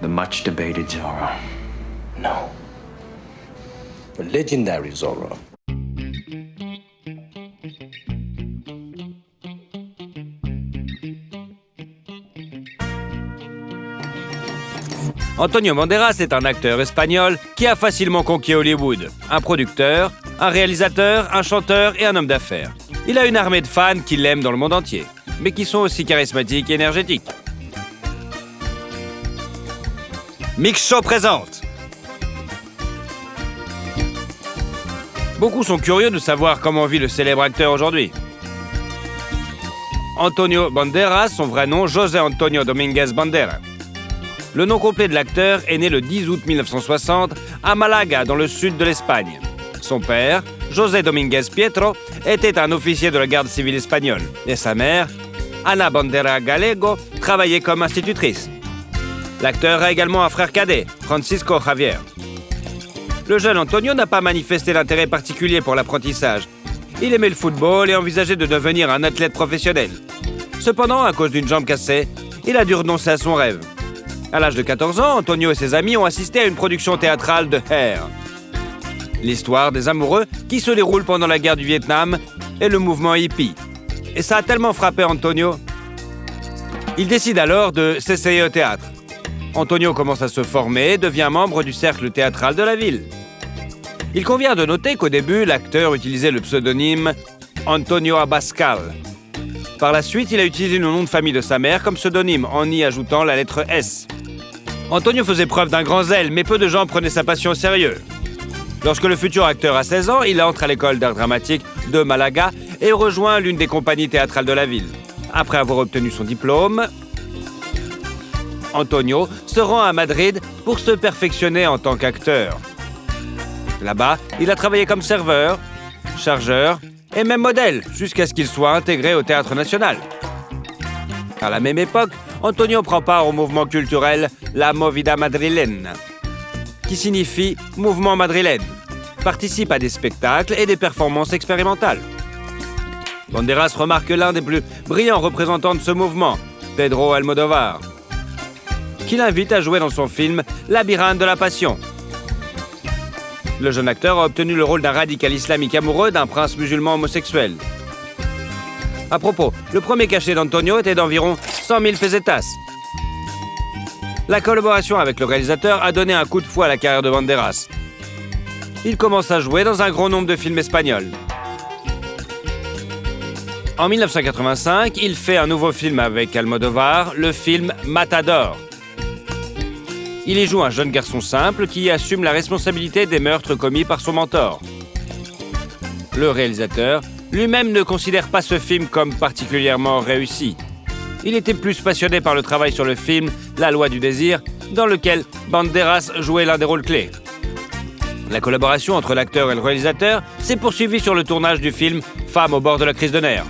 The much debated Zorro. No. The legendary Zorro. Antonio Banderas est un acteur espagnol qui a facilement conquis Hollywood. Un producteur, un réalisateur, un chanteur et un homme d'affaires. Il a une armée de fans qui l'aiment dans le monde entier, mais qui sont aussi charismatiques et énergétiques. Mix Show présente. Beaucoup sont curieux de savoir comment vit le célèbre acteur aujourd'hui. Antonio Banderas, son vrai nom, José Antonio Dominguez Bandera. Le nom complet de l'acteur est né le 10 août 1960 à Malaga, dans le sud de l'Espagne. Son père, José Dominguez Pietro, était un officier de la garde civile espagnole. Et sa mère, Ana Bandera Gallego, travaillait comme institutrice. L'acteur a également un frère cadet, Francisco Javier. Le jeune Antonio n'a pas manifesté d'intérêt particulier pour l'apprentissage. Il aimait le football et envisageait de devenir un athlète professionnel. Cependant, à cause d'une jambe cassée, il a dû renoncer à son rêve. À l'âge de 14 ans, Antonio et ses amis ont assisté à une production théâtrale de Hair. L'histoire des amoureux qui se déroule pendant la guerre du Vietnam et le mouvement hippie. Et ça a tellement frappé Antonio. Il décide alors de s'essayer au théâtre. Antonio commence à se former et devient membre du cercle théâtral de la ville. Il convient de noter qu'au début, l'acteur utilisait le pseudonyme Antonio Abascal. Par la suite, il a utilisé le nom de famille de sa mère comme pseudonyme en y ajoutant la lettre S. Antonio faisait preuve d'un grand zèle, mais peu de gens prenaient sa passion au sérieux. Lorsque le futur acteur a 16 ans, il entre à l'école d'art dramatique de Malaga et rejoint l'une des compagnies théâtrales de la ville. Après avoir obtenu son diplôme, Antonio se rend à Madrid pour se perfectionner en tant qu'acteur. Là-bas, il a travaillé comme serveur, chargeur et même modèle, jusqu'à ce qu'il soit intégré au Théâtre National. À la même époque, Antonio prend part au mouvement culturel La Movida Madrilène, qui signifie « mouvement madrilène », participe à des spectacles et des performances expérimentales. Banderas remarque l'un des plus brillants représentants de ce mouvement, Pedro Almodóvar, qui l'invite à jouer dans son film « Labyrinthe de la Passion ». Le jeune acteur a obtenu le rôle d'un radical islamique amoureux d'un prince musulman homosexuel. À propos, le premier cachet d'Antonio était d'environ 100 000 pesetas. La collaboration avec le réalisateur a donné un coup de fouet à la carrière de Banderas. Il commence à jouer dans un grand nombre de films espagnols. En 1985, il fait un nouveau film avec Almodóvar, le film Matador. Il y joue un jeune garçon simple qui assume la responsabilité des meurtres commis par son mentor. Le réalisateur lui-même ne considère pas ce film comme particulièrement réussi. Il était plus passionné par le travail sur le film La Loi du désir, dans lequel Banderas jouait l'un des rôles clés. La collaboration entre l'acteur et le réalisateur s'est poursuivie sur le tournage du film Femme au bord de la crise de nerfs.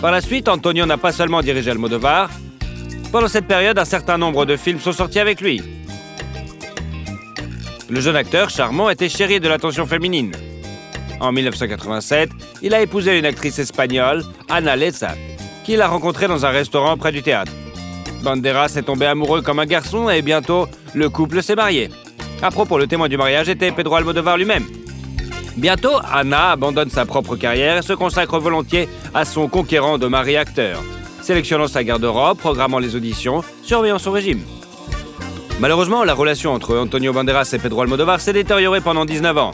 Par la suite, Antonio n'a pas seulement dirigé Almodóvar. Pendant cette période, un certain nombre de films sont sortis avec lui. Le jeune acteur charmant était chéri de l'attention féminine. En 1987, il a épousé une actrice espagnole, Ana Leza, qu'il a rencontrée dans un restaurant près du théâtre. Banderas est tombé amoureux comme un garçon et bientôt, le couple s'est marié. À propos, le témoin du mariage était Pedro Almodóvar lui-même. Bientôt, Ana abandonne sa propre carrière et se consacre volontiers à son conquérant de mari acteur, sélectionnant sa garde-robe, programmant les auditions, surveillant son régime. Malheureusement, la relation entre Antonio Banderas et Pedro Almodóvar s'est détériorée pendant 19 ans.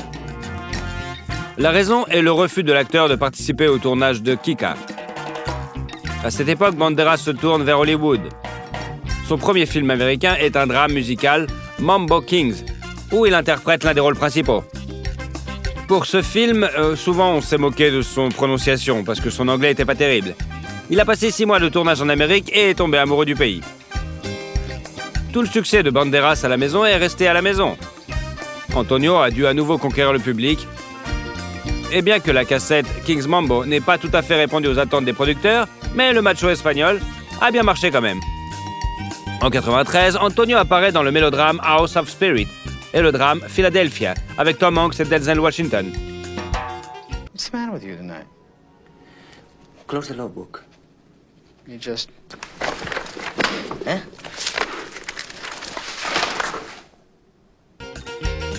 La raison est le refus de l'acteur de participer au tournage de Kika. À cette époque, Banderas se tourne vers Hollywood. Son premier film américain est un drame musical, Mambo Kings, où il interprète l'un des rôles principaux. Pour ce film, souvent on s'est moqué de son prononciation parce que son anglais était pas terrible. Il a passé 6 mois de tournage en Amérique et est tombé amoureux du pays. Tout le succès de Banderas à la maison est resté à la maison. Antonio a dû à nouveau conquérir le public. Et bien que la cassette King's Mambo n'ait pas tout à fait répondu aux attentes des producteurs, mais le macho espagnol a bien marché quand même. En 1993, Antonio apparaît dans le mélodrame House of Spirit et le drame Philadelphia avec Tom Hanks et Denzel Washington. What's the matter with you tonight? Close the logbook. You just... Hein?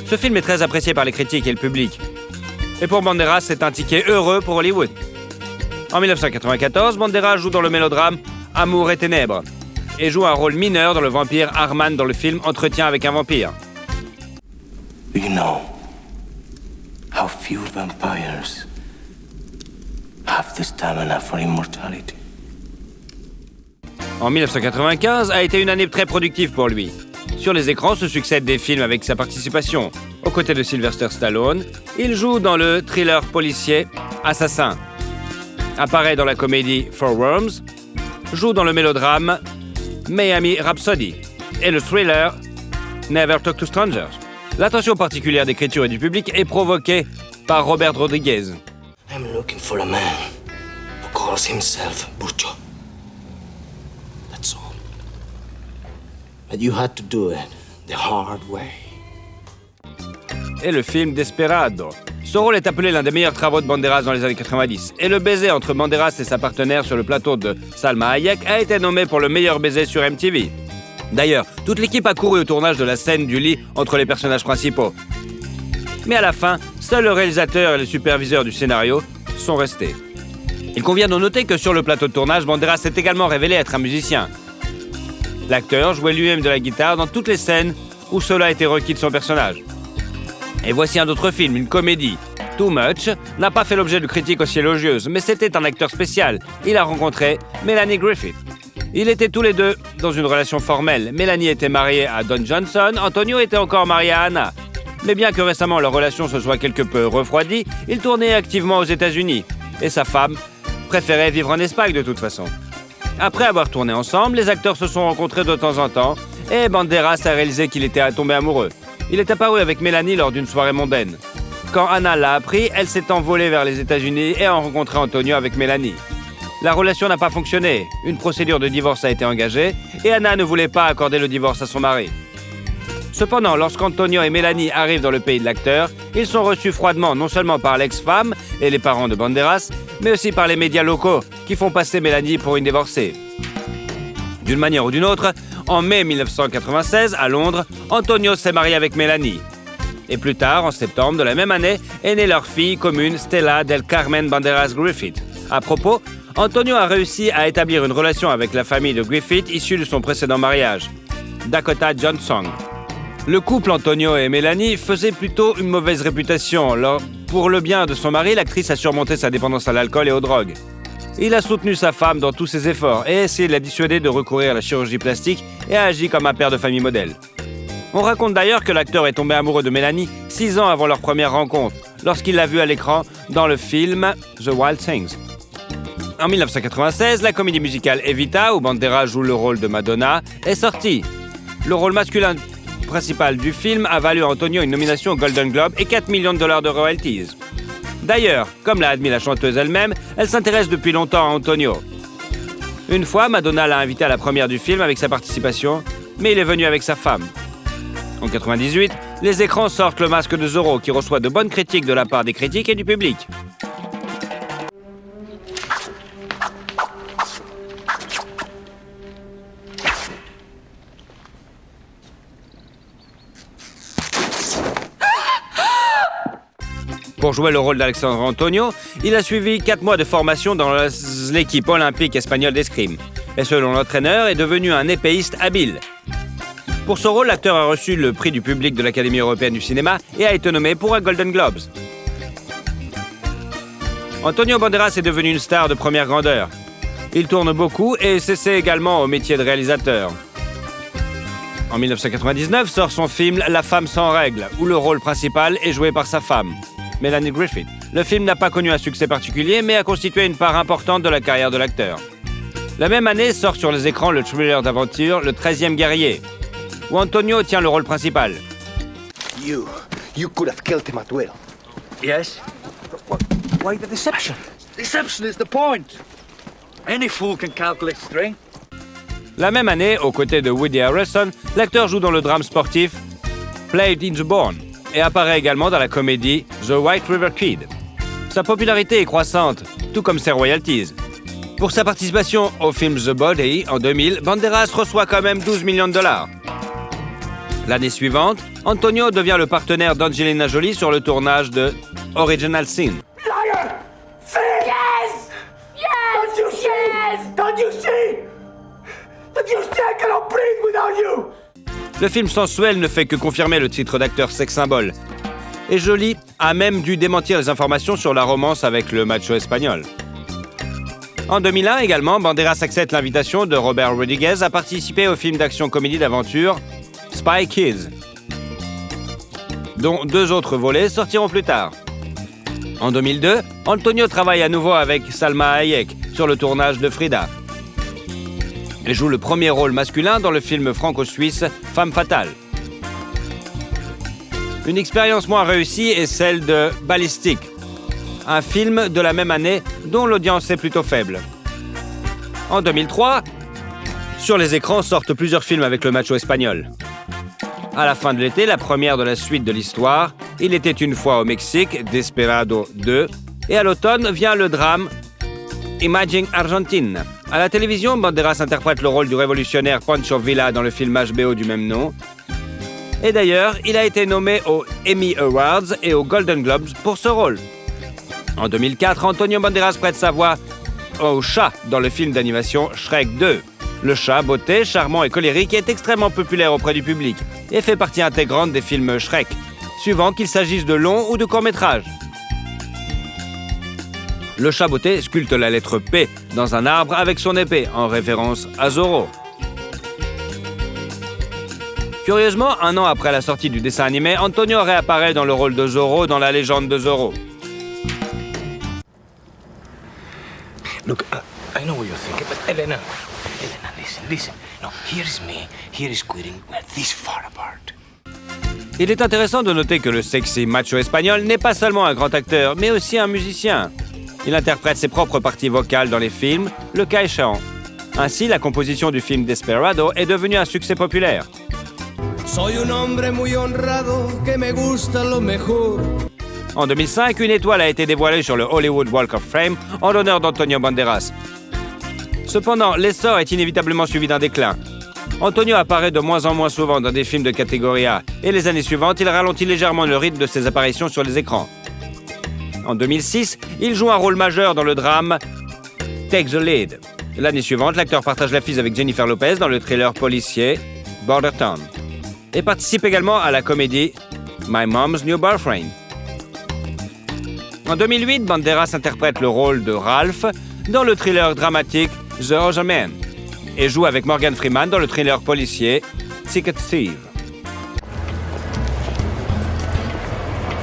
Ce film est très apprécié par les critiques et le public. Et pour Banderas, c'est un ticket heureux pour Hollywood. En 1994, Banderas joue dans le mélodrame Amour et ténèbres et joue un rôle mineur dans le vampire Arman dans le film Entretien avec un vampire. Do you know how few vampires have the stamina for immortality? En 1995 a été une année très productive pour lui. Sur les écrans se succèdent des films avec sa participation. Aux côtés de Sylvester Stallone, il joue dans le thriller policier Assassin, apparaît dans la comédie Four Worms, joue dans le mélodrame Miami Rhapsody et le thriller Never Talk to Strangers. L'attention particulière d'écriture et du public est provoquée par Robert Rodriguez. I'm looking for a man who calls himself Burcho. That's all. But you had to do it the hard way. Et le film Desperado. Ce rôle est appelé l'un des meilleurs travaux de Banderas dans les années 90. Et le baiser entre Banderas et sa partenaire sur le plateau de Salma Hayek a été nommé pour le meilleur baiser sur MTV. D'ailleurs, toute l'équipe a couru au tournage de la scène du lit entre les personnages principaux. Mais à la fin, seuls le réalisateur et le superviseur du scénario sont restés. Il convient de noter que sur le plateau de tournage, Banderas s'est également révélé être un musicien. L'acteur jouait lui-même de la guitare dans toutes les scènes où cela a été requis de son personnage. Et voici un autre film, une comédie. Too Much n'a pas fait l'objet de critiques aussi élogieuses, mais c'était un acteur spécial. Il a rencontré Melanie Griffith. Ils étaient tous les deux dans une relation formelle. Melanie était mariée à Don Johnson, Antonio était encore marié à Anna. Mais bien que récemment leur relation se soit quelque peu refroidie, il tournait activement aux États-Unis. Et sa femme préférait vivre en Espagne de toute façon. Après avoir tourné ensemble, les acteurs se sont rencontrés de temps en temps et Banderas a réalisé qu'il était tombé amoureux. Il est apparu avec Mélanie lors d'une soirée mondaine. Quand Anna l'a appris, elle s'est envolée vers les États-Unis et a rencontré Antonio avec Mélanie. La relation n'a pas fonctionné. Une procédure de divorce a été engagée et Anna ne voulait pas accorder le divorce à son mari. Cependant, lorsqu'Antonio et Mélanie arrivent dans le pays de l'acteur, ils sont reçus froidement non seulement par l'ex-femme et les parents de Banderas, mais aussi par les médias locaux qui font passer Mélanie pour une divorcée. D'une manière ou d'une autre, en mai 1996, à Londres, Antonio s'est marié avec Mélanie. Et plus tard, en septembre de la même année, est née leur fille commune Stella del Carmen Banderas Griffith. À propos, Antonio a réussi à établir une relation avec la famille de Griffith issue de son précédent mariage, Dakota Johnson. Le couple Antonio et Mélanie faisait plutôt une mauvaise réputation. Alors, pour le bien de son mari, l'actrice a surmonté sa dépendance à l'alcool et aux drogues. Il a soutenu sa femme dans tous ses efforts et essayé de la dissuader de recourir à la chirurgie plastique et a agi comme un père de famille modèle. On raconte d'ailleurs que l'acteur est tombé amoureux de Mélanie 6 ans avant leur première rencontre, lorsqu'il l'a vue à l'écran dans le film The Wild Things. En 1996, la comédie musicale Evita, où Banderas joue le rôle de Madonna, est sortie. Le rôle masculin principal du film a valu à Antonio une nomination au Golden Globe et $4 millions de royalties. D'ailleurs, comme l'a admis la chanteuse elle-même, elle s'intéresse depuis longtemps à Antonio. Une fois, Madonna l'a invité à la première du film avec sa participation, mais il est venu avec sa femme. En 1998, les écrans sortent Le Masque de Zorro, qui reçoit de bonnes critiques de la part des critiques et du public. Pour jouer le rôle d'Alexandre Antonio, il a suivi 4 mois de formation dans l'équipe olympique espagnole d'escrime. Et selon l'entraîneur, est devenu un épéiste habile. Pour ce rôle, l'acteur a reçu le prix du public de l'Académie européenne du cinéma et a été nommé pour un Golden Globes. Antonio Banderas est devenu une star de première grandeur. Il tourne beaucoup et s'essaie également au métier de réalisateur. En 1999 sort son film La femme sans règles, où le rôle principal est joué par sa femme, Melanie Griffith. Le film n'a pas connu un succès particulier, mais a constitué une part importante de la carrière de l'acteur. La même année sort sur les écrans le thriller d'aventure Le 13e guerrier, où Antonio tient le rôle principal. You could have killed him at will. Yes? Why the deception? Deception is the point. Any fool can calculate strength. La même année, aux côtés de Woody Harrelson, l'acteur joue dans le drame sportif Played in the Born et apparaît également dans la comédie The White River Kid. Sa popularité est croissante, tout comme ses royalties. Pour sa participation au film The Body en 2000, Banderas reçoit quand même $12 millions. L'année suivante, Antonio devient le partenaire d'Angelina Jolie sur le tournage de Original Sin. Liar! Thief! Yes! Yes! Don't you see? Yes! Don't you see? Don't you see I cannot breathe without you? Le film sensuel ne fait que confirmer le titre d'acteur sex symbole. Et Jolie a même dû démentir les informations sur la romance avec le macho espagnol. En 2001 également, Banderas accepte l'invitation de Robert Rodriguez à participer au film d'action-comédie d'aventure Spy Kids, dont 2 autres volets sortiront plus tard. En 2002, Antonio travaille à nouveau avec Salma Hayek sur le tournage de Frida. Elle joue le premier rôle masculin dans le film franco-suisse Femme fatale. Une expérience moins réussie est celle de Ballistic, un film de la même année dont l'audience est plutôt faible. En 2003, sur les écrans sortent plusieurs films avec le macho espagnol. À la fin de l'été, la première de la suite de l'histoire, Il était une fois au Mexique, Desperado 2, et à l'automne vient le drame Imagine Argentine. À la télévision, Banderas interprète le rôle du révolutionnaire Pancho Villa dans le film HBO du même nom. Et d'ailleurs, il a été nommé aux Emmy Awards et aux Golden Globes pour ce rôle. En 2004, Antonio Banderas prête sa voix au chat dans le film d'animation Shrek 2. Le chat, beauté, charmant et colérique, est extrêmement populaire auprès du public et fait partie intégrante des films Shrek, suivant qu'il s'agisse de longs ou de courts-métrages. Le chat beauté sculpte la lettre P dans un arbre avec son épée, en référence à Zorro. Curieusement, 1 an après la sortie du dessin animé, Antonio réapparaît dans le rôle de Zorro dans La légende de Zorro. Look, I know what you're thinking, but Elena, listen. No, here's me, here is quitting. We're this far apart. Il est intéressant de noter que le sexy macho espagnol n'est pas seulement un grand acteur, mais aussi un musicien. Il interprète ses propres parties vocales dans les films, le cas échéant. Ainsi, la composition du film Desperado est devenue un succès populaire. Soy un hombre muy honrado que me gusta lo mejor. En 2005, une étoile a été dévoilée sur le Hollywood Walk of Fame en l'honneur d'Antonio Banderas. Cependant, l'essor est inévitablement suivi d'un déclin. Antonio apparaît de moins en moins souvent dans des films de catégorie A, et les années suivantes, il ralentit légèrement le rythme de ses apparitions sur les écrans. En 2006, il joue un rôle majeur dans le drame Take the Lead. L'année suivante, l'acteur partage l'affiche avec Jennifer Lopez dans le thriller policier Border Town et participe également à la comédie My Mom's New Boyfriend. En 2008, Banderas interprète le rôle de Ralph dans le thriller dramatique The Other Man et joue avec Morgan Freeman dans le thriller policier Ticket Thief.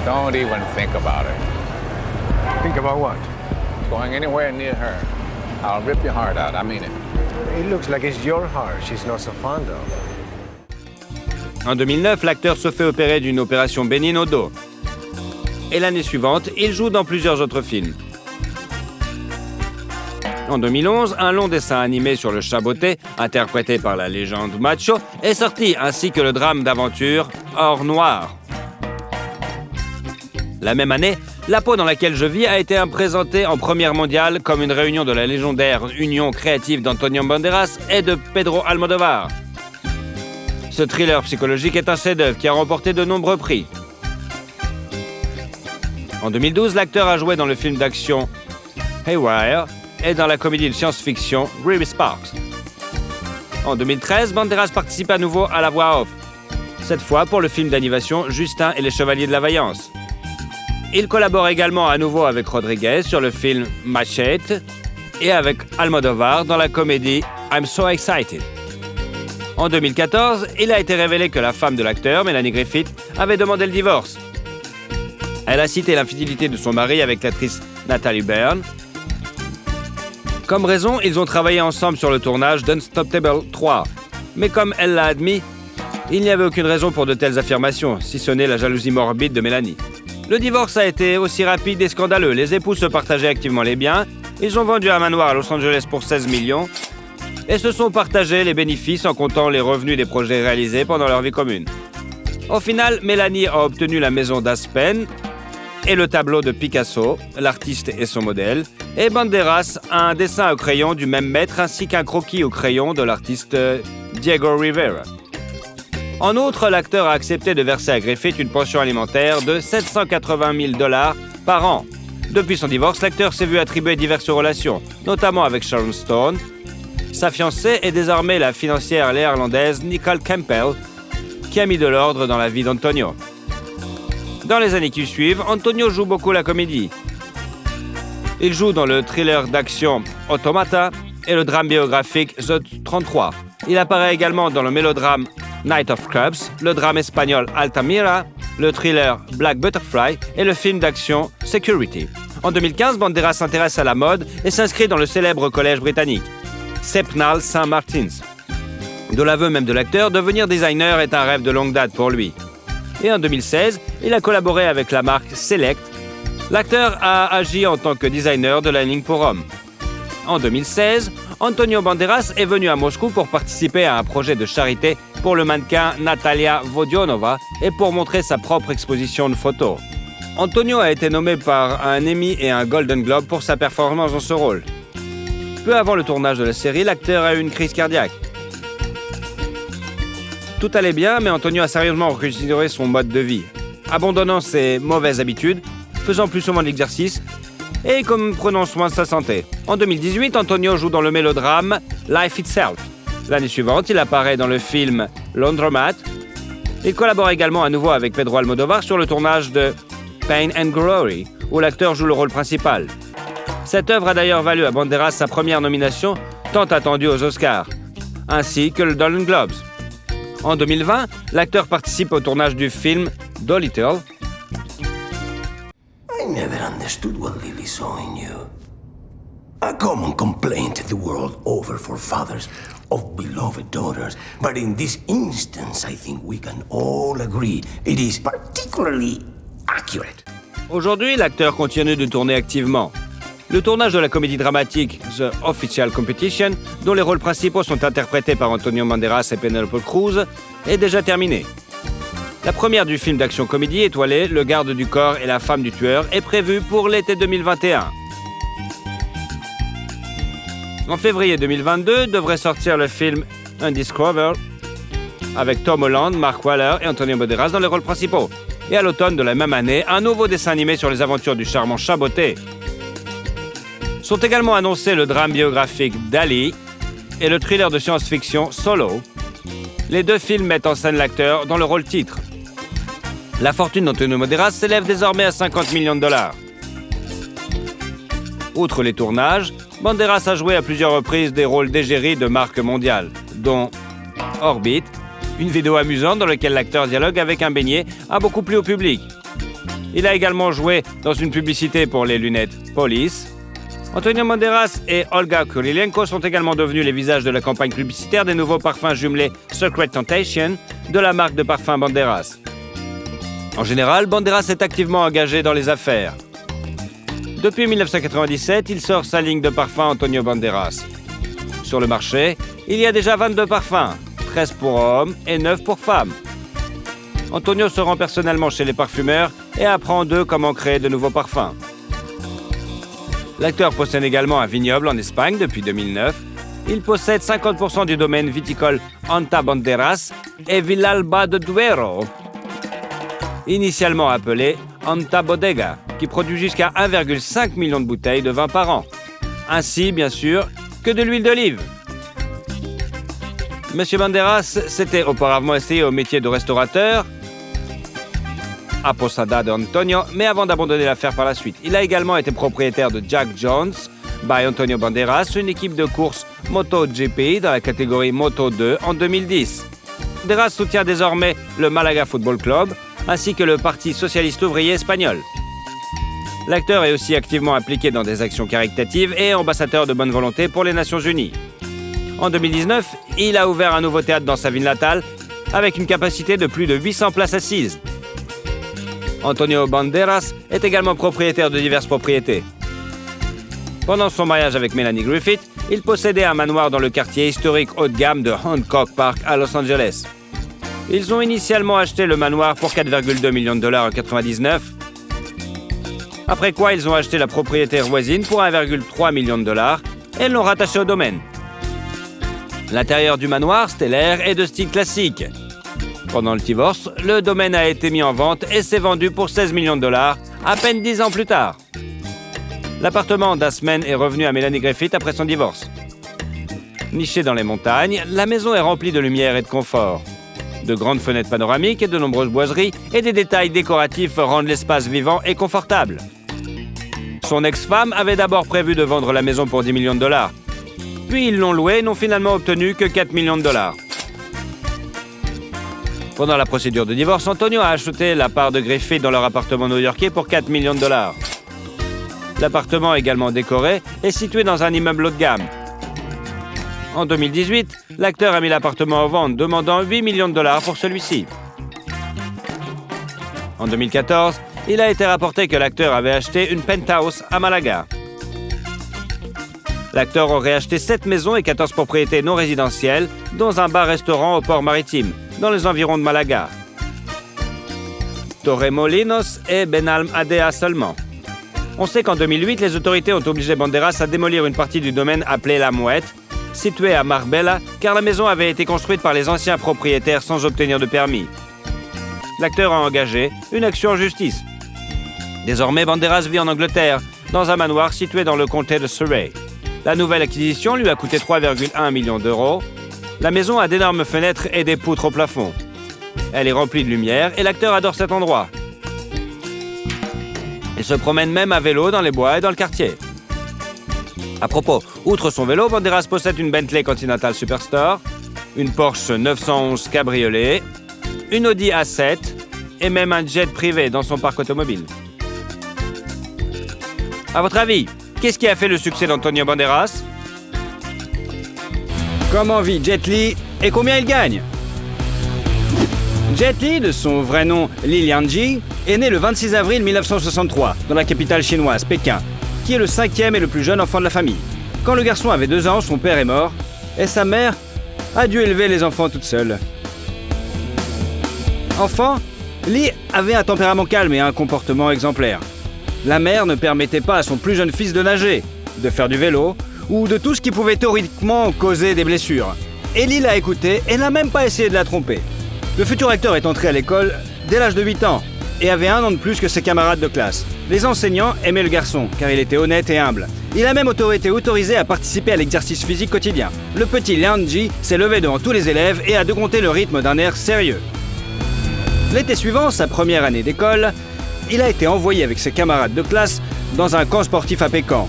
Don't even think about it. Think about what? Going anywhere near her. I'll rip your heart out. I mean it. It looks like it's your heart she's not so fond of. En 2009, l'acteur se fait opérer d'une opération bénigne au dos. Et l'année suivante, il joue dans plusieurs autres films. En 2011, un long dessin animé sur le chat beauté, interprété par la légende macho, est sorti, ainsi que le drame d'aventure Or Noir. La même année, La peau dans laquelle je vis a été présentée en première mondiale comme une réunion de la légendaire union créative d'Antonio Banderas et de Pedro Almodóvar. Ce thriller psychologique est un chef-d'œuvre qui a remporté de nombreux prix. En 2012, l'acteur a joué dans le film d'action Haywire et dans la comédie de science-fiction Ruby Sparks. En 2013, Banderas participe à nouveau à la voix off, cette fois pour le film d'animation Justin et les Chevaliers de la Vaillance. Il collabore également à nouveau avec Rodriguez sur le film Machete et avec Almodóvar dans la comédie I'm So Excited. En 2014, il a été révélé que la femme de l'acteur, Melanie Griffith, avait demandé le divorce. Elle a cité l'infidélité de son mari avec l'actrice Natalie Byrne. Comme raison, ils ont travaillé ensemble sur le tournage d'Unstoppable 3. Mais comme elle l'a admis, il n'y avait aucune raison pour de telles affirmations, si ce n'est la jalousie morbide de Mélanie. Le divorce a été aussi rapide et scandaleux. Les époux se partageaient activement les biens. Ils ont vendu un manoir à Los Angeles pour 16 millions et se sont partagés les bénéfices en comptant les revenus des projets réalisés pendant leur vie commune. Au final, Mélanie a obtenu la maison d'Aspen et le tableau de Picasso, l'artiste et son modèle, et Banderas a un dessin au crayon du même maître ainsi qu'un croquis au crayon de l'artiste Diego Rivera. En outre, l'acteur a accepté de verser à Griffith une pension alimentaire de $780 000 par an. Depuis son divorce, l'acteur s'est vu attribuer diverses relations, notamment avec Sharon Stone. Sa fiancée est désormais la financière néerlandaise Nicole Campbell, qui a mis de l'ordre dans la vie d'Antonio. Dans les années qui suivent, Antonio joue beaucoup la comédie. Il joue dans le thriller d'action Automata et le drame biographique The 33. Il apparaît également dans le mélodrame Night of Clubs, le drame espagnol Altamira, le thriller Black Butterfly et le film d'action Security. En 2015, Banderas s'intéresse à la mode et s'inscrit dans le célèbre collège britannique, Sepnal St. Martin's. De l'aveu même de l'acteur, devenir designer est un rêve de longue date pour lui. Et en 2016, il a collaboré avec la marque Select. L'acteur a agi en tant que designer de la ligne pour hommes. En 2016, Antonio Banderas est venu à Moscou pour participer à un projet de charité pour le mannequin Natalia Vodionova et pour montrer sa propre exposition de photos. Antonio a été nommé par un Emmy et un Golden Globe pour sa performance dans ce rôle. Peu avant le tournage de la série, l'acteur a eu une crise cardiaque. Tout allait bien, mais Antonio a sérieusement reconsidéré son mode de vie, abandonnant ses mauvaises habitudes, faisant plus souvent de l'exercice et prenant soin de sa santé. En 2018, Antonio joue dans le mélodrame Life Itself. L'année suivante, il apparaît dans le film Laundromat. Il collabore également à nouveau avec Pedro Almodóvar sur le tournage de Pain and Glory, où l'acteur joue le rôle principal. Cette œuvre a d'ailleurs valu à Banderas sa première nomination, tant attendue aux Oscars, ainsi que le Golden Globes. En 2020, l'acteur participe au tournage du film Dolittle. I never understood what Lily saw in you. A common complaint the world over for fathers of beloved daughters. But in this instance, I think we can all agree it is particularly accurate. Aujourd'hui, l'acteur continue de tourner activement. Le tournage de la comédie dramatique The Official Competition, dont les rôles principaux sont interprétés par Antonio Banderas et Penélope Cruz, est déjà terminé. La première du film d'action-comédie étoilé Le garde du corps et la femme du tueur est prévue pour l'été 2021. En février 2022 devrait sortir le film Undiscovered avec Tom Holland, Mark Wahlberg et Antonio Banderas dans les rôles principaux. Et à l'automne de la même année, un nouveau dessin animé sur les aventures du charmant Chaboté. Sont également annoncés le drame biographique Dali et le thriller de science-fiction Solo. Les deux films mettent en scène l'acteur dans le rôle titre. La fortune d'Antonio Banderas s'élève désormais à $50 millions. Outre les tournages, Banderas a joué à plusieurs reprises des rôles d'égérie de marques mondiales, dont Orbit, une vidéo amusante dans laquelle l'acteur dialogue avec un beignet, a beaucoup plu au public. Il a également joué dans une publicité pour les lunettes Police. Antonio Banderas et Olga Kurylenko sont également devenus les visages de la campagne publicitaire des nouveaux parfums jumelés Secret Temptation de la marque de parfums Banderas. En général, Banderas est activement engagé dans les affaires. Depuis 1997, il sort sa ligne de parfums Antonio Banderas. Sur le marché, il y a déjà 22 parfums, 13 pour hommes et 9 pour femmes. Antonio se rend personnellement chez les parfumeurs et apprend d'eux comment créer de nouveaux parfums. L'acteur possède également un vignoble en Espagne depuis 2009. Il possède 50% du domaine viticole Anta Banderas et Villalba de Duero, initialement appelé Anta Bodega, qui produit jusqu'à 1,5 million de bouteilles de vin par an, ainsi bien sûr que de l'huile d'olive. Monsieur Banderas s'était auparavant essayé au métier de restaurateur à Posada de Antonio, mais avant d'abandonner l'affaire par la suite. Il a également été propriétaire de Jack Jones by Antonio Banderas, une équipe de course MotoGP dans la catégorie Moto 2 en 2010. Banderas soutient désormais le Malaga Football Club ainsi que le Parti socialiste ouvrier espagnol. L'acteur est aussi activement impliqué dans des actions caritatives et ambassadeur de bonne volonté pour les Nations Unies. En 2019, il a ouvert un nouveau théâtre dans sa ville natale avec une capacité de plus de 800 places assises. Antonio Banderas est également propriétaire de diverses propriétés. Pendant son mariage avec Melanie Griffith, il possédait un manoir dans le quartier historique haut de gamme de Hancock Park à Los Angeles. Ils ont initialement acheté le manoir pour $4,2 millions en 1999, après quoi ils ont acheté la propriété voisine pour $1,3 million et l'ont rattaché au domaine. L'intérieur du manoir, stellaire, est de style classique. Pendant le divorce, le domaine a été mis en vente et s'est vendu pour 16 millions de dollars, à peine 10 ans plus tard. L'appartement d'Asman est revenu à Melanie Griffith après son divorce. Nichée dans les montagnes, la maison est remplie de lumière et de confort. De grandes fenêtres panoramiques et de nombreuses boiseries et des détails décoratifs rendent l'espace vivant et confortable. Son ex-femme avait d'abord prévu de vendre la maison pour 10 millions de dollars. Puis ils l'ont louée et n'ont finalement obtenu que 4 millions de dollars. Pendant la procédure de divorce, Antonio a acheté la part de Griffith dans leur appartement new-yorkais pour 4 millions de dollars. L'appartement, également décoré, est situé dans un immeuble haut de gamme. En 2018, l'acteur a mis l'appartement en vente, demandant 8 millions de dollars pour celui-ci. En 2014, il a été rapporté que l'acteur avait acheté une penthouse à Malaga. L'acteur aurait acheté 7 maisons et 14 propriétés non résidentielles, dont un bar-restaurant au port maritime, dans les environs de Malaga. Torremolinos et Benalmádena seulement. On sait qu'en 2008, les autorités ont obligé Banderas à démolir une partie du domaine appelé La Mouette, situé à Marbella, car la maison avait été construite par les anciens propriétaires sans obtenir de permis. L'acteur a engagé une action en justice. Désormais, Banderas vit en Angleterre, dans un manoir situé dans le comté de Surrey. La nouvelle acquisition lui a coûté 3,1 millions d'euros. La maison a d'énormes fenêtres et des poutres au plafond. Elle est remplie de lumière et l'acteur adore cet endroit. Il se promène même à vélo dans les bois et dans le quartier. À propos, outre son vélo, Banderas possède une Bentley Continental Superstore, une Porsche 911 Cabriolet, une Audi A7 et même un jet privé dans son parc automobile. À votre avis, qu'est-ce qui a fait le succès d'Antonio Banderas? Comment vit Jet Li et combien il gagne? Jet Li, de son vrai nom Li Lianji, est né le 26 avril 1963 dans la capitale chinoise, Pékin, qui est le 5e et le plus jeune enfant de la famille. Quand le garçon avait 2 ans, son père est mort et sa mère a dû élever les enfants toute seule. Enfant, Li avait un tempérament calme et un comportement exemplaire. La mère ne permettait pas à son plus jeune fils de nager, de faire du vélo ou de tout ce qui pouvait théoriquement causer des blessures. Et Li l'a écouté et n'a même pas essayé de la tromper. Le futur acteur est entré à l'école dès l'âge de 8 ans et avait 1 an de plus que ses camarades de classe. Les enseignants aimaient le garçon car il était honnête et humble. Il a même été autorisé à participer à l'exercice physique quotidien. Le petit Lianji s'est levé devant tous les élèves et a décompté le rythme d'un air sérieux. L'été suivant, sa première année d'école, il a été envoyé avec ses camarades de classe dans un camp sportif à Pékin.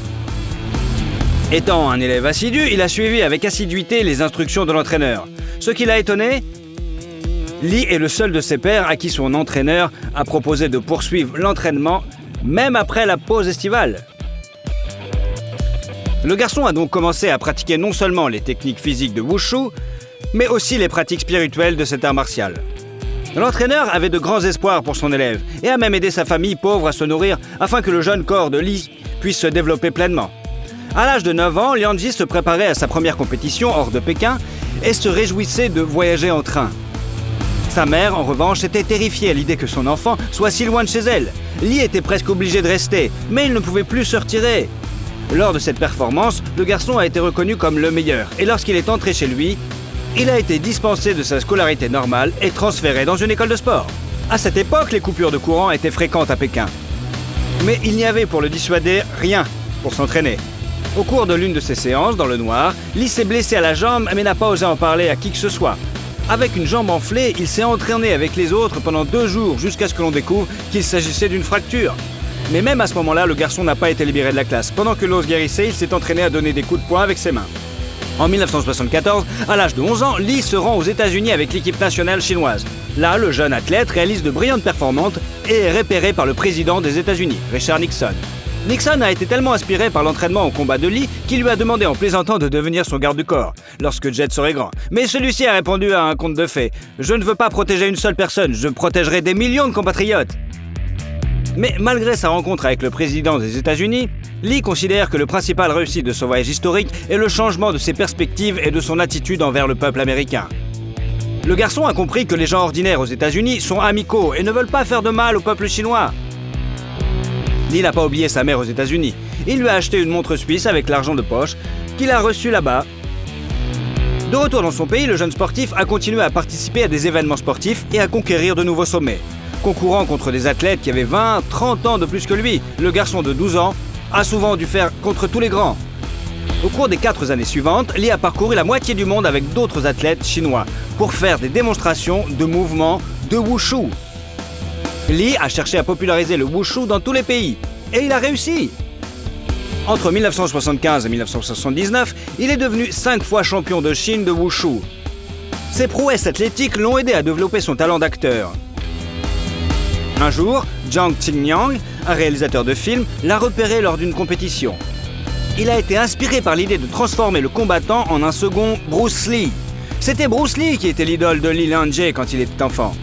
Étant un élève assidu, il a suivi avec assiduité les instructions de l'entraîneur. Ce qui l'a étonné, Li est le seul de ses pairs à qui son entraîneur a proposé de poursuivre l'entraînement même après la pause estivale. Le garçon a donc commencé à pratiquer non seulement les techniques physiques de Wushu, mais aussi les pratiques spirituelles de cet art martial. L'entraîneur avait de grands espoirs pour son élève et a même aidé sa famille pauvre à se nourrir afin que le jeune corps de Li puisse se développer pleinement. À l'âge de 9 ans, Lianji se préparait à sa première compétition hors de Pékin et se réjouissait de voyager en train. Sa mère, en revanche, était terrifiée à l'idée que son enfant soit si loin de chez elle. Li était presque obligé de rester, mais il ne pouvait plus se retirer. Lors de cette performance, le garçon a été reconnu comme le meilleur et lorsqu'il est entré chez lui, il a été dispensé de sa scolarité normale et transféré dans une école de sport. À cette époque, les coupures de courant étaient fréquentes à Pékin. Mais il n'y avait pour le dissuader rien pour s'entraîner. Au cours de l'une de ses séances dans le noir, Li s'est blessé à la jambe mais n'a pas osé en parler à qui que ce soit. Avec une jambe enflée, il s'est entraîné avec les autres pendant 2 jours jusqu'à ce que l'on découvre qu'il s'agissait d'une fracture. Mais même à ce moment-là, le garçon n'a pas été libéré de la classe. Pendant que l'os guérissait, il s'est entraîné à donner des coups de poing avec ses mains. En 1974, à l'âge de 11 ans, Li se rend aux États-Unis avec l'équipe nationale chinoise. Là, le jeune athlète réalise de brillantes performances et est repéré par le président des États-Unis, Richard Nixon. Nixon a été tellement inspiré par l'entraînement au combat de Li qu'il lui a demandé en plaisantant de devenir son garde du corps lorsque Jet serait grand. Mais celui-ci a répondu à un conte de fées. « Je ne veux pas protéger une seule personne, je protégerai des millions de compatriotes !» Mais malgré sa rencontre avec le président des États-Unis, Li considère que le principal réussite de son voyage historique est le changement de ses perspectives et de son attitude envers le peuple américain. Le garçon a compris que les gens ordinaires aux États-Unis sont amicaux et ne veulent pas faire de mal au peuple chinois. Li n'a pas oublié sa mère aux États-Unis. Il lui a acheté une montre suisse avec l'argent de poche qu'il a reçu là-bas. De retour dans son pays, le jeune sportif a continué à participer à des événements sportifs et à conquérir de nouveaux sommets. Concourant contre des athlètes qui avaient 20, 30 ans de plus que lui, le garçon de 12 ans a souvent dû faire contre tous les grands. Au cours des 4 années suivantes, Lee a parcouru la moitié du monde avec d'autres athlètes chinois pour faire des démonstrations de mouvements de wushu. Lee a cherché à populariser le wushu dans tous les pays, et il a réussi. Entre 1975 et 1979, il est devenu 5 fois champion de Chine de wushu. Ses prouesses athlétiques l'ont aidé à développer son talent d'acteur. Un jour, Zhang Qingyang, un réalisateur de films, l'a repéré lors d'une compétition. Il a été inspiré par l'idée de transformer le combattant en un second Bruce Lee. C'était Bruce Lee qui était l'idole de Li Lianjie quand il était enfant.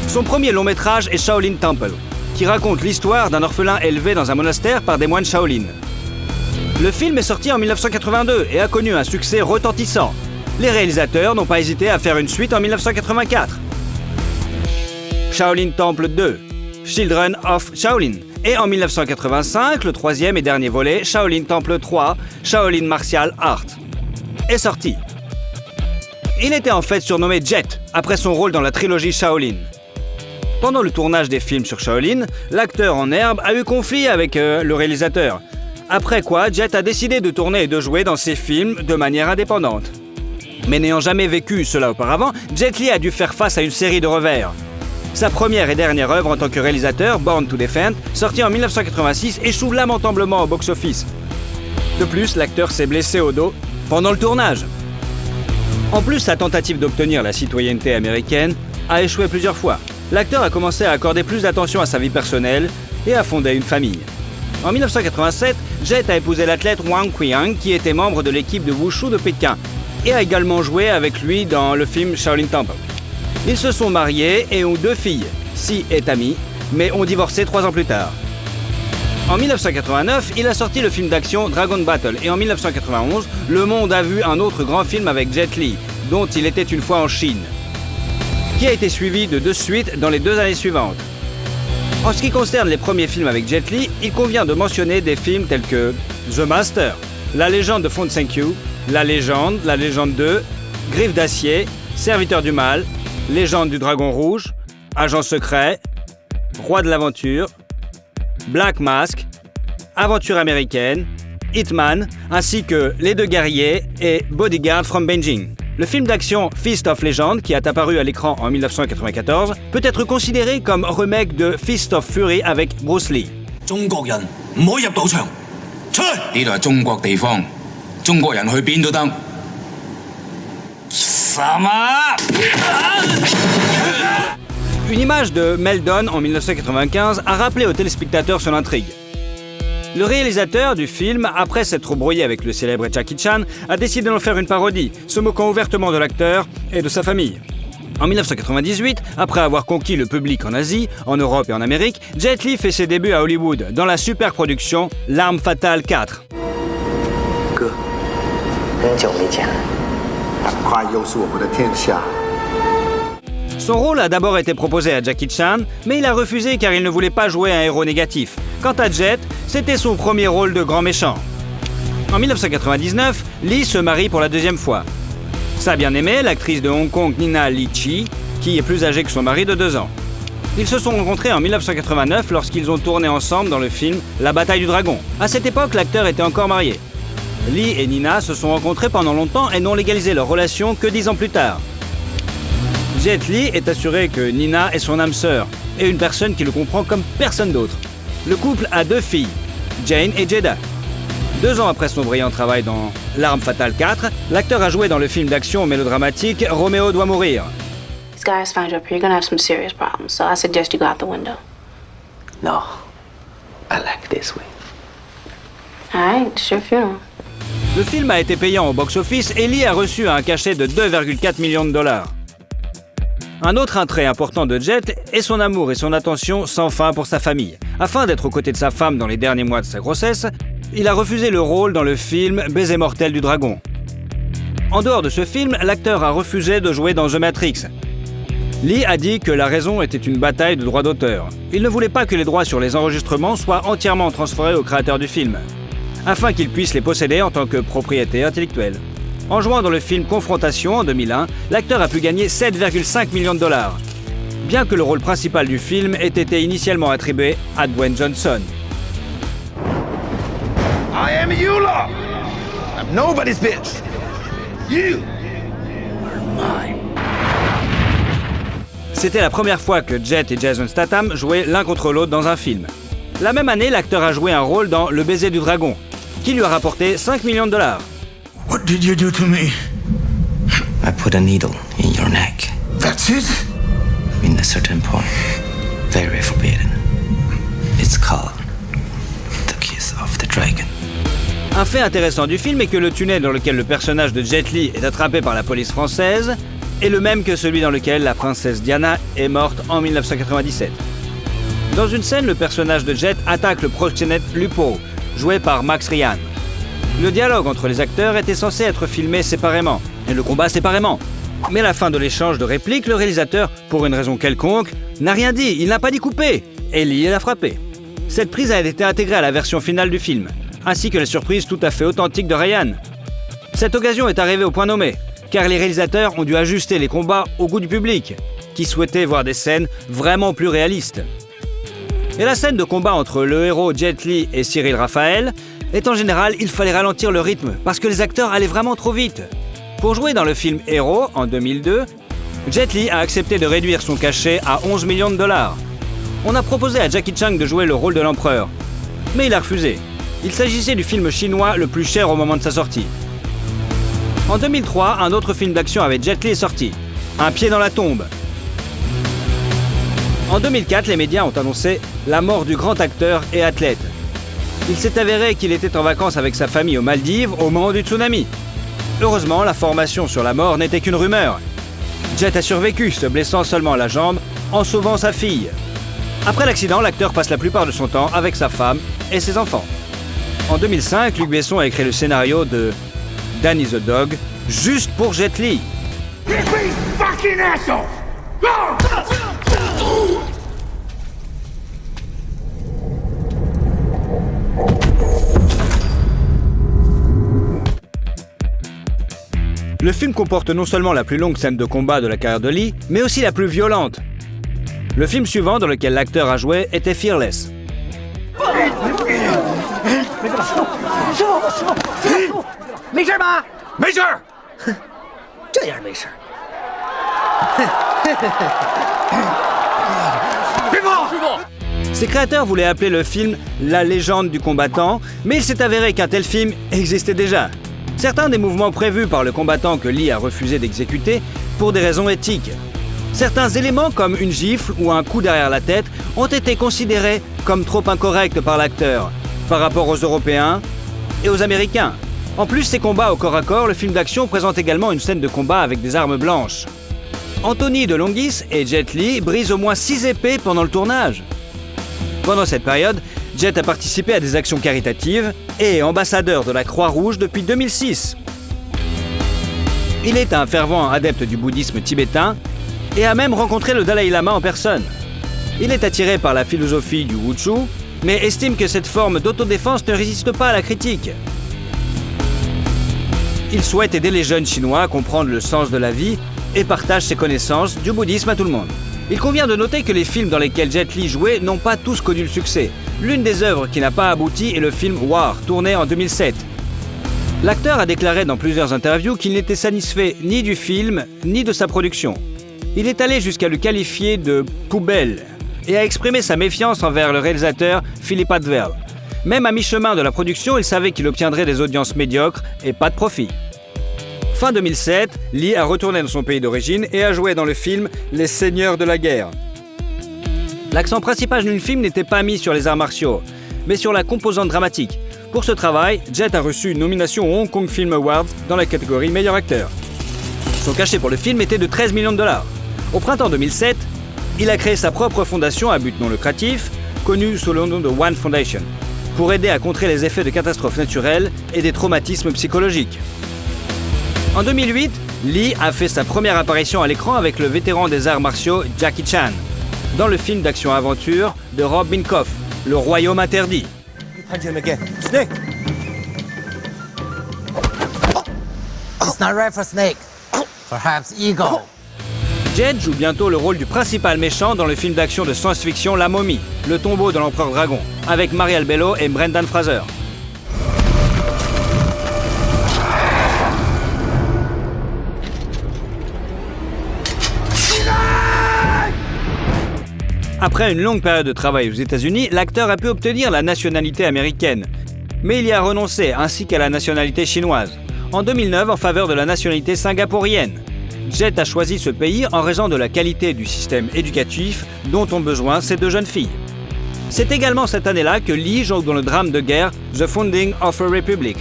Son premier long métrage est Shaolin Temple, qui raconte l'histoire d'un orphelin élevé dans un monastère par des moines Shaolin. Le film est sorti en 1982 et a connu un succès retentissant. Les réalisateurs n'ont pas hésité à faire une suite en 1984. Shaolin Temple 2, Children of Shaolin. Et en 1985, le troisième et dernier volet, Shaolin Temple 3, Shaolin Martial Art, est sorti. Il était en fait surnommé Jet, après son rôle dans la trilogie Shaolin. Pendant le tournage des films sur Shaolin, l'acteur en herbe a eu conflit avec le réalisateur. Après quoi, Jet a décidé de tourner et de jouer dans ses films de manière indépendante. Mais n'ayant jamais vécu cela auparavant, Jet Li a dû faire face à une série de revers. Sa première et dernière œuvre en tant que réalisateur, Born to Defend, sortie en 1986, échoue lamentablement au box-office. De plus, l'acteur s'est blessé au dos pendant le tournage. En plus, sa tentative d'obtenir la citoyenneté américaine a échoué plusieurs fois. L'acteur a commencé à accorder plus d'attention à sa vie personnelle et a fondé une famille. En 1987, Jet a épousé l'athlète Wang Qiang, qui était membre de l'équipe de Wushu de Pékin, et a également joué avec lui dans le film Shaolin Temple. Ils se sont mariés et ont 2 filles, Si et Tammy, mais ont divorcé 3 ans plus tard. En 1989, il a sorti le film d'action Dragon Battle, et en 1991, le monde a vu un autre grand film avec Jet Li, dont il était une fois en Chine, qui a été suivi de 2 suites dans les 2 années suivantes. En ce qui concerne les premiers films avec Jet Li, il convient de mentionner des films tels que The Master, La légende de Fu Hongxiu, La légende 2, Griffes d'acier, Serviteur du mal, Légende du dragon rouge, Agent secret, Roi de l'aventure, Black Mask, Aventure américaine, Hitman, ainsi que Les 2 guerriers et Bodyguard from Beijing. Le film d'action Fist of Legend, qui est apparu à l'écran en 1994, peut être considéré comme remake de Fist of Fury avec Bruce Lee. Une image de Meldon en 1995 a rappelé aux téléspectateurs son intrigue. Le réalisateur du film, après s'être brouillé avec le célèbre Jackie Chan, a décidé d'en faire une parodie, se moquant ouvertement de l'acteur et de sa famille. En 1998, après avoir conquis le public en Asie, en Europe et en Amérique, Jet Li fait ses débuts à Hollywood dans la super production L'Arme Fatale 4. Son rôle a d'abord été proposé à Jackie Chan, mais il a refusé car il ne voulait pas jouer un héros négatif. Quant à Jet, c'était son premier rôle de grand méchant. En 1999, Lee se marie pour la 2e fois. Sa bien-aimée, l'actrice de Hong Kong Nina Li-Chi, qui est plus âgée que son mari de 2 ans. Ils se sont rencontrés en 1989 lorsqu'ils ont tourné ensemble dans le film La Bataille du Dragon. À cette époque, l'acteur était encore marié. Lee et Nina se sont rencontrés pendant longtemps et n'ont légalisé leur relation que 10 ans plus tard. Jet Li est assuré que Nina est son âme sœur et une personne qui le comprend comme personne d'autre. Le couple a 2 filles, Jane et Jada. 2 ans après son brillant travail dans L'Arme Fatale 4, l'acteur a joué dans le film d'action mélodramatique Roméo doit mourir. These guys found you up here, you're gonna have some serious problems, so I suggest you go out the window. No. I like this way. Alright, it's your funeral. Le film a été payant au box-office et Lee a reçu un cachet de 2,4 millions de dollars. Un autre attrait important de Jet est son amour et son attention sans fin pour sa famille. Afin d'être aux côtés de sa femme dans les derniers mois de sa grossesse, il a refusé le rôle dans le film Baiser mortel du dragon. En dehors de ce film, l'acteur a refusé de jouer dans The Matrix. Lee a dit que la raison était une bataille de droits d'auteur. Il ne voulait pas que les droits sur les enregistrements soient entièrement transférés au créateur du film, afin qu'il puisse les posséder en tant que propriété intellectuelle. En jouant dans le film Confrontation en 2001, l'acteur a pu gagner 7,5 millions de dollars. Bien que le rôle principal du film ait été initialement attribué à Dwayne Johnson. I am Eula. I'm nobody's bitch. You are mine. C'était la première fois que Jet et Jason Statham jouaient l'un contre l'autre dans un film. La même année, l'acteur a joué un rôle dans Le baiser du dragon, qui lui a rapporté 5 millions de dollars. What did you do to me? I put a needle in your neck. That's it? In a certain point. Very forbidden. It's called the kiss of the dragon. Un fait intéressant du film est que le tunnel dans lequel le personnage de Jet Li est attrapé par la police française est le même que celui dans lequel la princesse Diana est morte en 1997. Dans une scène, le personnage de Jet attaque le proxénète Lupo, joué par Max Ryan. Le dialogue entre les acteurs était censé être filmé séparément, et le combat séparément. Mais à la fin de l'échange de répliques, le réalisateur, pour une raison quelconque, n'a rien dit, il n'a pas dit couper, et Lee l'a frappé. Cette prise a été intégrée à la version finale du film, ainsi que la surprise tout à fait authentique de Ryan. Cette occasion est arrivée au point nommé, car les réalisateurs ont dû ajuster les combats au goût du public, qui souhaitait voir des scènes vraiment plus réalistes. Et la scène de combat entre le héros Jet Li et Cyril Raphaël est en général, il fallait ralentir le rythme, parce que les acteurs allaient vraiment trop vite. Pour jouer dans le film Héros, en 2002, Jet Li a accepté de réduire son cachet à 11 millions de dollars. On a proposé à Jackie Chan de jouer le rôle de l'empereur, mais il a refusé. Il s'agissait du film chinois le plus cher au moment de sa sortie. En 2003, un autre film d'action avec Jet Li est sorti, Un pied dans la tombe. En 2004, les médias ont annoncé la mort du grand acteur et athlète. Il s'est avéré qu'il était en vacances avec sa famille aux Maldives au moment du tsunami. Heureusement, l'information sur la mort n'était qu'une rumeur. Jet a survécu, se blessant seulement la jambe en sauvant sa fille. Après l'accident, l'acteur passe la plupart de son temps avec sa femme et ses enfants. En 2005, Luc Besson a écrit le scénario de Danny the Dog, juste pour Jet Li. Le film comporte non seulement la plus longue scène de combat de la carrière de Lee, mais aussi la plus violente. Le film suivant dans lequel l'acteur a joué était Fearless. Ses créateurs voulaient appeler le film La légende du combattant, mais il s'est avéré qu'un tel film existait déjà. Certains des mouvements prévus par le combattant que Lee a refusé d'exécuter pour des raisons éthiques. Certains éléments comme une gifle ou un coup derrière la tête ont été considérés comme trop incorrects par l'acteur par rapport aux Européens et aux Américains. En plus, ces combats au corps à corps, le film d'action présente également une scène de combat avec des armes blanches. Anthony DeLongis et Jet Li brisent au moins 6 épées pendant le tournage. Pendant cette période, Jet a participé à des actions caritatives et est ambassadeur de la Croix-Rouge depuis 2006. Il est un fervent adepte du bouddhisme tibétain et a même rencontré le Dalai Lama en personne. Il est attiré par la philosophie du Wushu, mais estime que cette forme d'autodéfense ne résiste pas à la critique. Il souhaite aider les jeunes Chinois à comprendre le sens de la vie et partage ses connaissances du bouddhisme à tout le monde. Il convient de noter que les films dans lesquels Jet Li jouait n'ont pas tous connu le succès. L'une des œuvres qui n'a pas abouti est le film War, tourné en 2007. L'acteur a déclaré dans plusieurs interviews qu'il n'était satisfait ni du film, ni de sa production. Il est allé jusqu'à le qualifier de « poubelle » et a exprimé sa méfiance envers le réalisateur Philippe Advel. Même à mi-chemin de la production, il savait qu'il obtiendrait des audiences médiocres et pas de profit. Fin 2007, Lee a retourné dans son pays d'origine et a joué dans le film Les Seigneurs de la Guerre. L'accent principal du film n'était pas mis sur les arts martiaux, mais sur la composante dramatique. Pour ce travail, Jet a reçu une nomination au Hong Kong Film Awards dans la catégorie meilleur acteur. Son cachet pour le film était de 13 millions de dollars. Au printemps 2007, il a créé sa propre fondation à but non lucratif, connue sous le nom de One Foundation, pour aider à contrer les effets de catastrophes naturelles et des traumatismes psychologiques. En 2008, Lee a fait sa première apparition à l'écran avec le vétéran des arts martiaux Jackie Chan, dans le film d'action-aventure de Rob Minkoff, Le Royaume Interdit. not right for snake. Perhaps eagle. Jet joue bientôt le rôle du principal méchant dans le film d'action de science-fiction La Momie, le tombeau de l'empereur dragon, avec Marielle Bello et Brendan Fraser. Après une longue période de travail aux États-Unis, l'acteur a pu obtenir la nationalité américaine. Mais il y a renoncé, ainsi qu'à la nationalité chinoise. En 2009, en faveur de la nationalité singapourienne. Jet a choisi ce pays en raison de la qualité du système éducatif dont ont besoin ces deux jeunes filles. C'est également cette année-là que Lee joue dans le drame de guerre The Founding of a Republic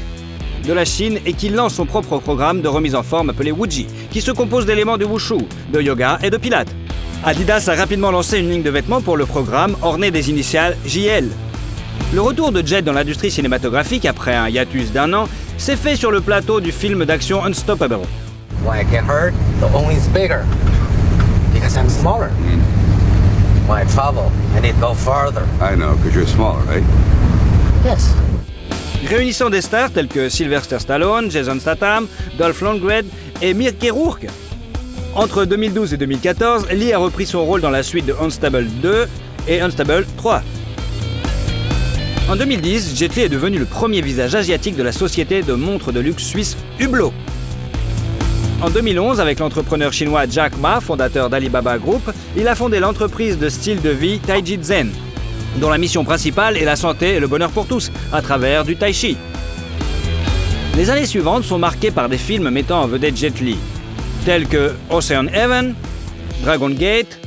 de la Chine et qu'il lance son propre programme de remise en forme appelé Wuji, qui se compose d'éléments de wushu, de yoga et de pilates. Adidas a rapidement lancé une ligne de vêtements pour le programme ornée des initiales JL. Le retour de Jet dans l'industrie cinématographique après un hiatus d'1 an s'est fait sur le plateau du film d'action Unstoppable. When I get hurt, the only is bigger. Because I'm smaller. When I travel, I need to go farther. I know, because you're smaller, right? Yes. Réunissant des stars tels que Sylvester Stallone, Jason Statham, Dolph Lundgren et Mickey Rourke. Entre 2012 et 2014, Lee a repris son rôle dans la suite de Unstable 2 et Unstable 3. En 2010, Jet Li est devenu le premier visage asiatique de la société de montres de luxe suisse Hublot. En 2011, avec l'entrepreneur chinois Jack Ma, fondateur d'Alibaba Group, il a fondé l'entreprise de style de vie Taiji Zen, dont la mission principale est la santé et le bonheur pour tous, à travers du tai chi. Les années suivantes sont marquées par des films mettant en vedette Jet Li, tels que Ocean Heaven, Dragon Gate,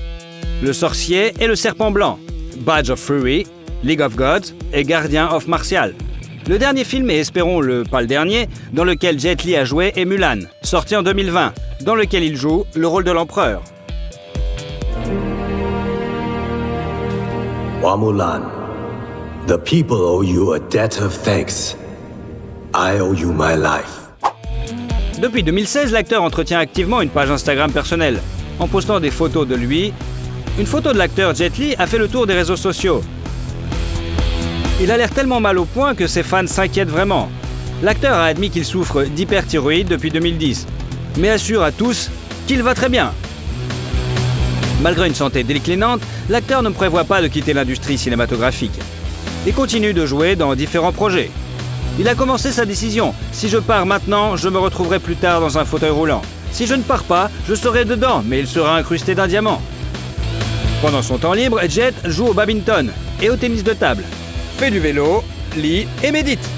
Le Sorcier et le Serpent Blanc, Badge of Fury, League of Gods et Guardian of Martial. Le dernier film, et espérons pas le dernier, dans lequel Jet Li a joué est Mulan, sorti en 2020, dans lequel il joue le rôle de l'empereur. Wa Mulan, the people owe you a debt of thanks. I owe you my life. Depuis 2016, l'acteur entretient activement une page Instagram personnelle, en postant des photos de lui. Une photo de l'acteur Jet Li a fait le tour des réseaux sociaux. Il a l'air tellement mal au point que ses fans s'inquiètent vraiment. L'acteur a admis qu'il souffre d'hyperthyroïde depuis 2010, mais assure à tous qu'il va très bien. Malgré une santé déclinante, l'acteur ne prévoit pas de quitter l'industrie cinématographique et continue de jouer dans différents projets. Il a commencé sa décision. Si je pars maintenant, je me retrouverai plus tard dans un fauteuil roulant. Si je ne pars pas, je serai dedans, mais il sera incrusté d'un diamant. Pendant son temps libre, Jet joue au badminton et au tennis de table, fait du vélo, lit et médite.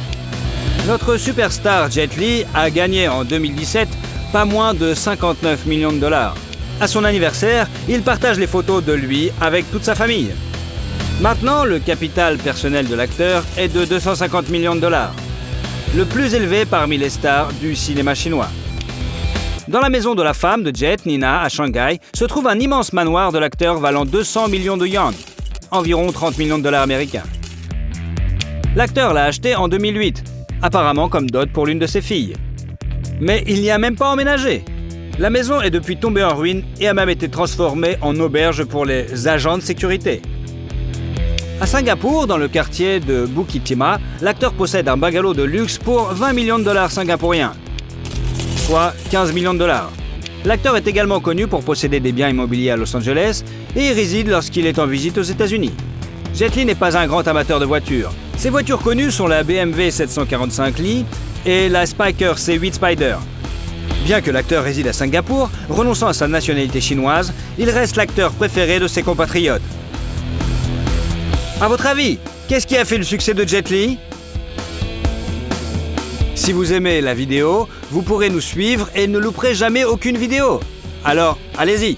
Notre superstar Jet Li a gagné en 2017 pas moins de 59 millions de dollars. À son anniversaire, il partage les photos de lui avec toute sa famille. Maintenant, le capital personnel de l'acteur est de 250 millions de dollars, le plus élevé parmi les stars du cinéma chinois. Dans la maison de la femme de Jet, Nina, à Shanghai, se trouve un immense manoir de l'acteur valant 200 millions de yuan, environ 30 millions de dollars américains. L'acteur l'a acheté en 2008, apparemment comme dot pour l'une de ses filles. Mais il n'y a même pas emménagé. La maison est depuis tombée en ruine et a même été transformée en auberge pour les agents de sécurité. À Singapour, dans le quartier de Bukit Timah, l'acteur possède un bungalow de luxe pour 20 millions de dollars singapouriens, soit 15 millions de dollars. L'acteur est également connu pour posséder des biens immobiliers à Los Angeles et y réside lorsqu'il est en visite aux États-Unis. Jet Li n'est pas un grand amateur de voitures. Ses voitures connues sont la BMW 745 Li et la Spyker C8 Spider. Bien que l'acteur réside à Singapour, renonçant à sa nationalité chinoise, il reste l'acteur préféré de ses compatriotes. À votre avis, qu'est-ce qui a fait le succès de Jet Li ? Si vous aimez la vidéo, vous pourrez nous suivre et ne louperez jamais aucune vidéo. Alors, allez-y!